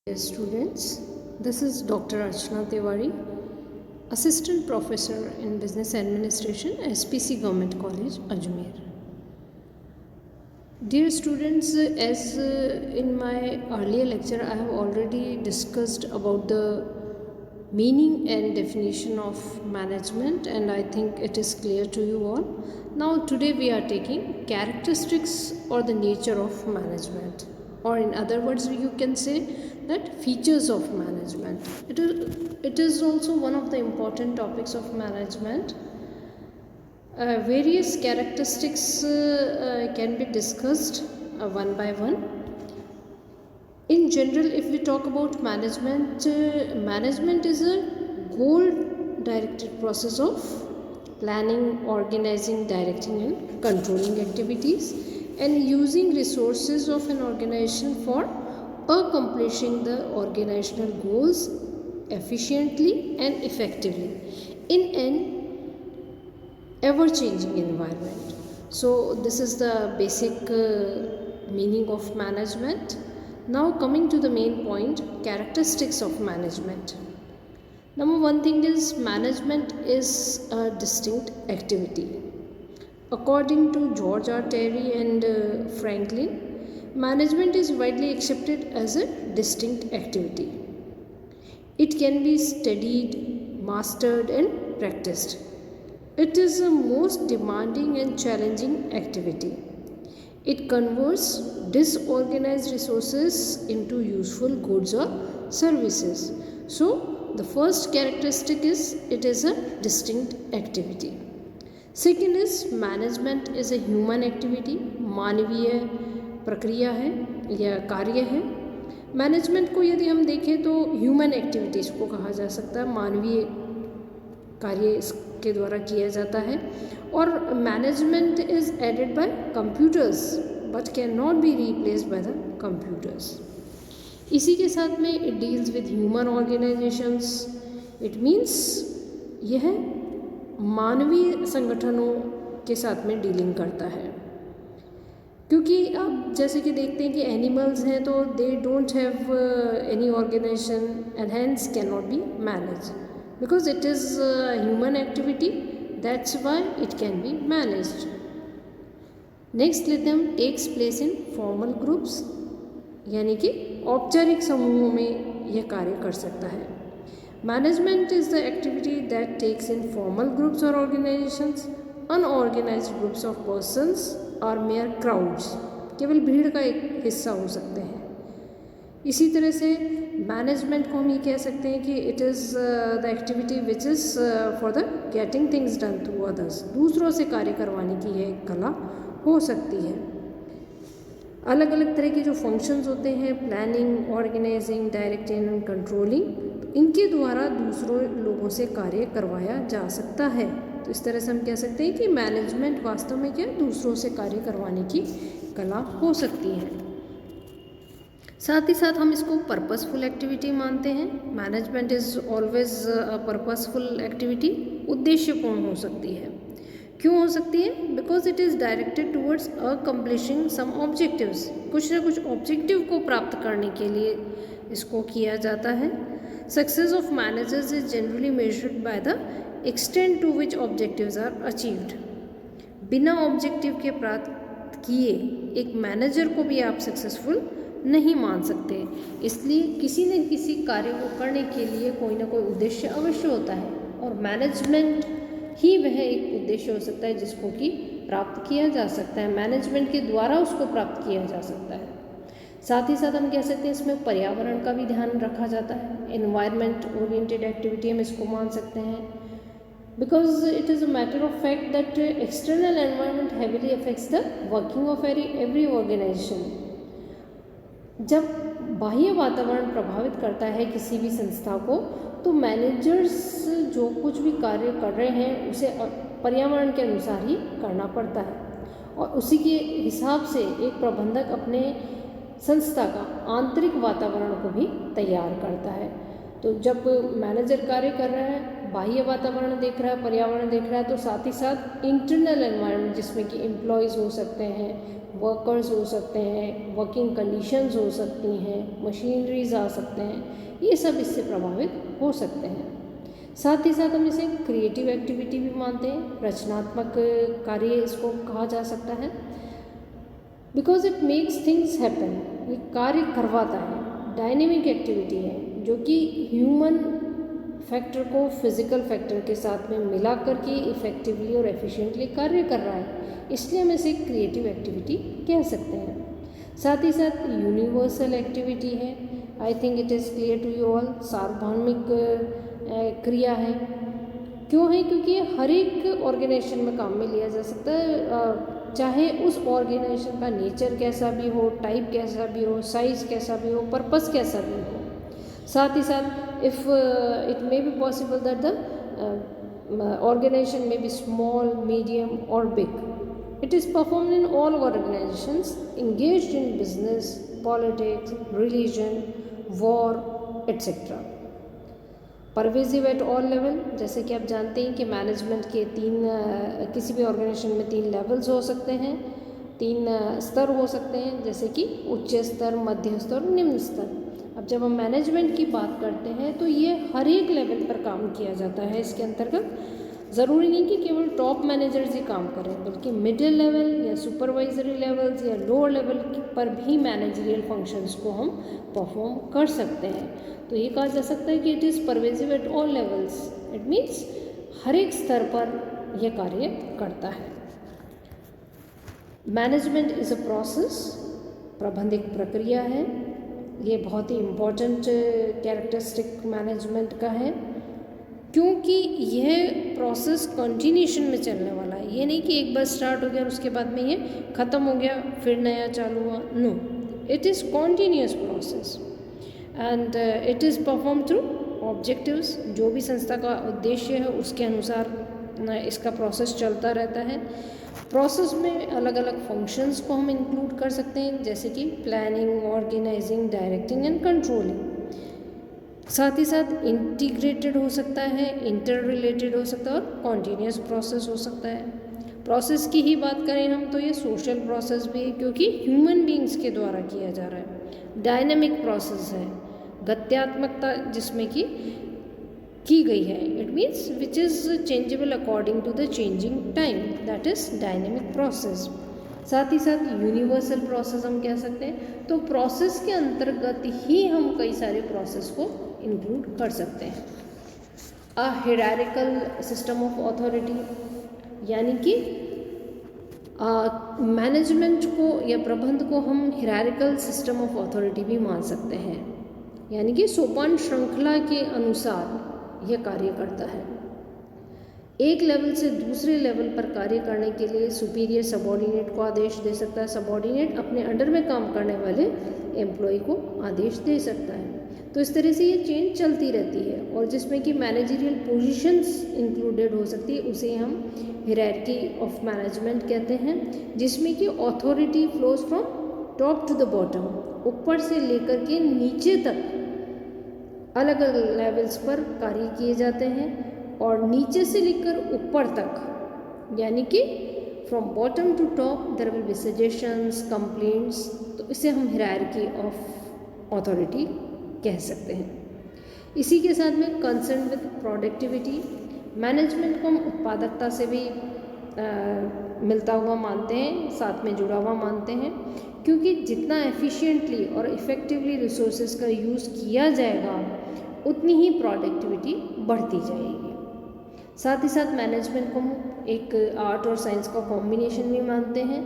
Dear students, this is Dr. Archana Tiwari, Assistant Professor in Business Administration, SPC Government College, Ajmer. Dear students, as in my earlier lecture I have already discussed about the meaning and definition of management, and I think it is clear to you all. Now today we are taking characteristics or the nature of management, or in other words you can say that features of management. It is also one of the important topics of management. Various characteristics can be discussed one by one. In general, if we talk about management, management is a goal-directed process of planning, organizing, directing and controlling activities and using resources of an organization for accomplishing the organizational goals efficiently and effectively in an ever-changing environment. So this is the basic meaning of management. Now coming to the main point, characteristics of management. Number one thing is management is a distinct activity. According to George R. Terry and Franklin, management is widely accepted as a distinct activity. It can be studied, mastered and practiced. It is the most demanding and challenging activity. It converts disorganized resources into useful goods or services. So, the first characteristic is it is a distinct activity. Second is management is a human activity, मानवीय प्रक्रिया है या कार्य है. Management को यदि हम देखें तो ह्यूमन एक्टिविटीज़ को कहा जा सकता है, मानवीय कार्य इसके द्वारा किया जाता है. और management is aided by computers but can not be replaced by the computers. इसी के साथ में it deals with human organisations. It means यह मानवीय संगठनों के साथ में डीलिंग करता है, क्योंकि आप जैसे कि देखते हैं कि एनिमल्स हैं तो they don't have any organisation and hence can not be manage because it is a human activity, that's why it can be managed. Next लेते हम takes place in formal groups, यानी कि औपचारिक समूहों में यह कार्य कर सकता है. Management is the activity that takes in formal groups or organizations. Unorganized groups of persons or mere crowds केवल भीड़ का एक हिस्सा हो सकते हैं. इसी तरह से मैनेजमेंट को हम ये कह सकते हैं कि it is the activity which is for the getting things done through others. दूसरों से कार्य करवाने की यह कला हो सकती है. अलग अलग तरह के जो फंक्शंस होते हैं, planning, organising, directing and controlling, इनके द्वारा दूसरों लोगों से कार्य करवाया जा सकता है. तो इस तरह से हम कह सकते हैं कि मैनेजमेंट वास्तव में क्या दूसरों से कार्य करवाने की कला हो सकती है. साथ ही साथ हम इसको पर्पसफुल एक्टिविटी मानते हैं. Management is always a purposeful activity. उद्देश्यपूर्ण हो सकती है. क्यों हो सकती है? Because it is directed towards accomplishing some objectives. कुछ ना कुछ ऑब्जेक्टिव को प्राप्त करने के लिए इसको किया जाता है. Success of managers is generally measured by the extent to which objectives are achieved. बिना ऑब्जेक्टिव के प्राप्त किए एक मैनेजर को भी आप सक्सेसफुल नहीं मान सकते. इसलिए किसी न किसी कार्य को करने के लिए कोई ना कोई उद्देश्य अवश्य होता है, और मैनेजमेंट ही वह एक उद्देश्य हो सकता है जिसको कि प्राप्त किया जा सकता है. मैनेजमेंट के द्वारा उसको प्राप्त किया जा सकता है. साथ ही साथ हम कह सकते हैं इसमें पर्यावरण का भी ध्यान रखा जाता है. एनवायरनमेंट ओरिएंटेड एक्टिविटी हम इसको मान सकते हैं, because it is a matter of fact that external environment heavily affects the working of every organization. जब बाह्य वातावरण प्रभावित करता है किसी भी संस्था को, तो मैनेजर्स जो कुछ भी कार्य कर रहे हैं उसे पर्यावरण के अनुसार ही करना पड़ता है, और उसी के हिसाब से एक प्रबंधक अपने संस्था का आंतरिक वातावरण को भी तैयार करता है. तो जब मैनेजर कार्य कर रहा है बाह्य वातावरण देख रहा है, पर्यावरण देख रहा है, तो साथ ही साथ इंटरनल एनवायरनमेंट जिसमें कि एम्प्लॉयज़ हो सकते हैं, वर्कर्स हो सकते हैं, वर्किंग कंडीशंस हो सकती हैं, मशीनरीज आ सकते हैं, ये सब इससे प्रभावित हो सकते हैं। साथ ही साथ हम इसे क्रिएटिव एक्टिविटी भी मानते हैं, रचनात्मक कार्य इसको कहा जा सकता है, because it makes things happen, ये कार्य करवाता है। डायनेमिक एक्टिविटी है जो कि ह्यूमन फैक्टर को फिजिकल फैक्टर के साथ में मिला करके इफ़ेक्टिवली और एफिशिएंटली कार्य कर रहा है, इसलिए हम इसे क्रिएटिव एक्टिविटी कह सकते हैं। साथ ही साथ यूनिवर्सल एक्टिविटी है, I think it is clear to you all, सार्वभौमिक क्रिया है। क्यों है? क्योंकि ये हर एक ऑर्गेनाइजेशन में काम में लिया जा सकता है, चाहे उस ऑर्गेनाइजेशन का नेचर कैसा भी हो, टाइप कैसा भी हो, साइज़ कैसा भी हो, पर्पस कैसा भी हो। साथ ही साथ if it may be possible that the organization may be small, medium or big. It is performed in all organizations engaged in business, politics, religion, war, etc. Pervasive at all level, जैसे कि आप जानते हैं कि management के किसी भी organisation में 3 लेवल्स हो सकते हैं, 3 स्तर हो सकते हैं, जैसे कि उच्च स्तर, मध्य स्तर और निम्न स्तर। अब जब हम मैनेजमेंट की बात करते हैं तो ये हर एक लेवल पर काम किया जाता है। इसके अंतर्गत ज़रूरी नहीं कि केवल टॉप मैनेजर्स ही काम करें, बल्कि मिडिल लेवल या सुपरवाइजरी लेवल्स या लोअर लेवल पर भी मैनेजरियल फंक्शंस को हम परफॉर्म कर सकते हैं। तो ये कहा जा सकता है कि it is pervasive at all levels, it means हर एक स्तर पर यह कार्य करता है। मैनेजमेंट इज़ अ प्रोसेस, प्रबंध एक प्रक्रिया है। ये बहुत ही इम्पॉर्टेंट कैरेक्टरिस्टिक मैनेजमेंट का है, क्योंकि यह प्रोसेस कंटिन्यूशन में चलने वाला है। ये नहीं कि एक बार स्टार्ट हो गया और उसके बाद में ये ख़त्म हो गया फिर नया चालू हुआ, no, it is continuous process and it is perform through objectives. जो भी संस्था का उद्देश्य है उसके अनुसार इसका प्रोसेस चलता रहता है। प्रोसेस में अलग अलग फंक्शंस को हम इंक्लूड कर सकते हैं, जैसे कि planning, organising, directing and controlling. साथ ही साथ इंटीग्रेटेड हो सकता है, इंटर रिलेटेड हो सकता है और कॉन्टीन्यूस प्रोसेस हो सकता है। प्रोसेस की ही बात करें हम तो ये सोशल प्रोसेस भी है, क्योंकि ह्यूमन बीइंग्स के द्वारा किया जा रहा है। डायनेमिक प्रोसेस है, गत्यात्मकता जिसमें की गई है, it means which is changeable according to the changing time, that is dynamic process. साथ ही साथ यूनिवर्सल प्रोसेस हम कह सकते हैं। तो प्रोसेस के अंतर्गत ही हम कई सारे प्रोसेस को इंक्लूड कर सकते हैं। अ हायरार्किकल सिस्टम ऑफ अथॉरिटी, यानी कि मैनेजमेंट को या प्रबंध को हम हायरार्किकल सिस्टम ऑफ अथॉरिटी भी मान सकते हैं, यानी कि सोपान श्रृंखला के अनुसार यह कार्य करता है। एक लेवल से दूसरे लेवल पर कार्य करने के लिए सुपीरियर सबॉर्डिनेट को आदेश दे सकता है, सबॉर्डिनेट अपने अंडर में काम करने वाले एम्प्लॉय को आदेश दे सकता है। तो इस तरह से ये चेंज चलती रहती है, और जिसमें कि मैनेजरियल पोजीशंस इंक्लूडेड हो सकती है, उसे हम हायरार्की ऑफ मैनेजमेंट कहते हैं, जिसमें कि authority flows from top to the bottom, ऊपर से लेकर के नीचे तक अलग अलग लेवल्स पर कार्य किए जाते हैं, और नीचे से लेकर ऊपर तक, यानी कि from bottom to top there will be suggestions, complaints. तो इसे हम हायरार्की ऑफ अथॉरिटी कह सकते हैं। इसी के साथ में कंसर्न विद प्रोडक्टिविटी, मैनेजमेंट को हम उत्पादकता से भी मिलता हुआ मानते हैं, साथ में जुड़ा हुआ मानते हैं, क्योंकि जितना एफिशिएंटली और इफ़ेक्टिवली रिसोर्सेज का यूज़ किया जाएगा उतनी ही प्रोडक्टिविटी बढ़ती जाएगी। साथ ही साथ मैनेजमेंट को हम एक आर्ट और साइंस का कॉम्बिनेशन भी मानते हैं,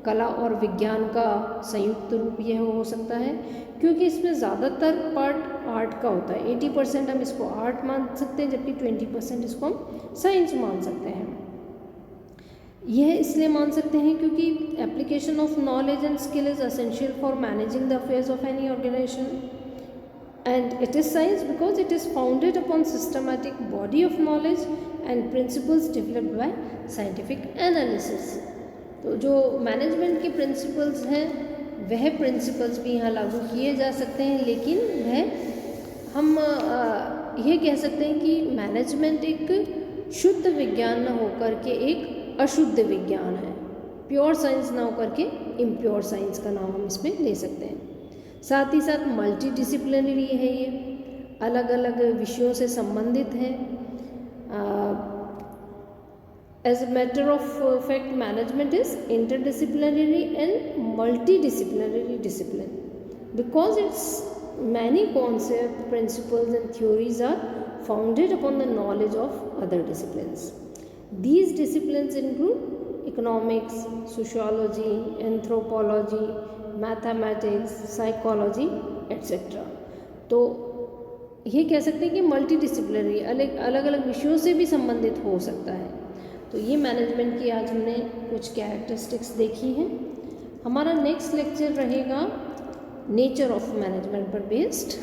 कला और विज्ञान का संयुक्त रूप यह हो सकता है, क्योंकि इसमें ज़्यादातर पार्ट आर्ट का होता है। 80% हम इसको आर्ट मान सकते हैं, जबकि 20% इसको हम साइंस मान सकते हैं। यह इसलिए मान सकते हैं क्योंकि application of knowledge and skill is essential for managing the affairs of any organisation, and it is science because it is founded upon systematic body of knowledge and principles developed by scientific analysis। तो जो management के principles हैं वह principles भी यहाँ लागू किए जा सकते हैं, लेकिन वह हम ये कह सकते हैं कि मैनेजमेंट एक शुद्ध विज्ञान न होकर के एक अशुद्ध विज्ञान है, प्योर साइंस ना होकर के इम्प्योर साइंस का नाम हम इसमें ले सकते हैं। साथ ही साथ मल्टी डिसिप्लिनरी है, ये अलग अलग विषयों से संबंधित है। As a matter of fact management is interdisciplinary and multidisciplinary discipline because its many concepts, principles and theories are founded upon the knowledge of other disciplines. These disciplines include economics, sociology, anthropology, mathematics, psychology, etc. तो ये कह सकते हैं कि multi disciplinary अलग अलग विषयों से भी संबंधित हो सकता है। तो ये मैनेजमेंट की आज हमने कुछ कैरेक्टरिस्टिक्स देखी हैं। हमारा नेक्स्ट लेक्चर रहेगा नेचर ऑफ मैनेजमेंट पर बेस्ड।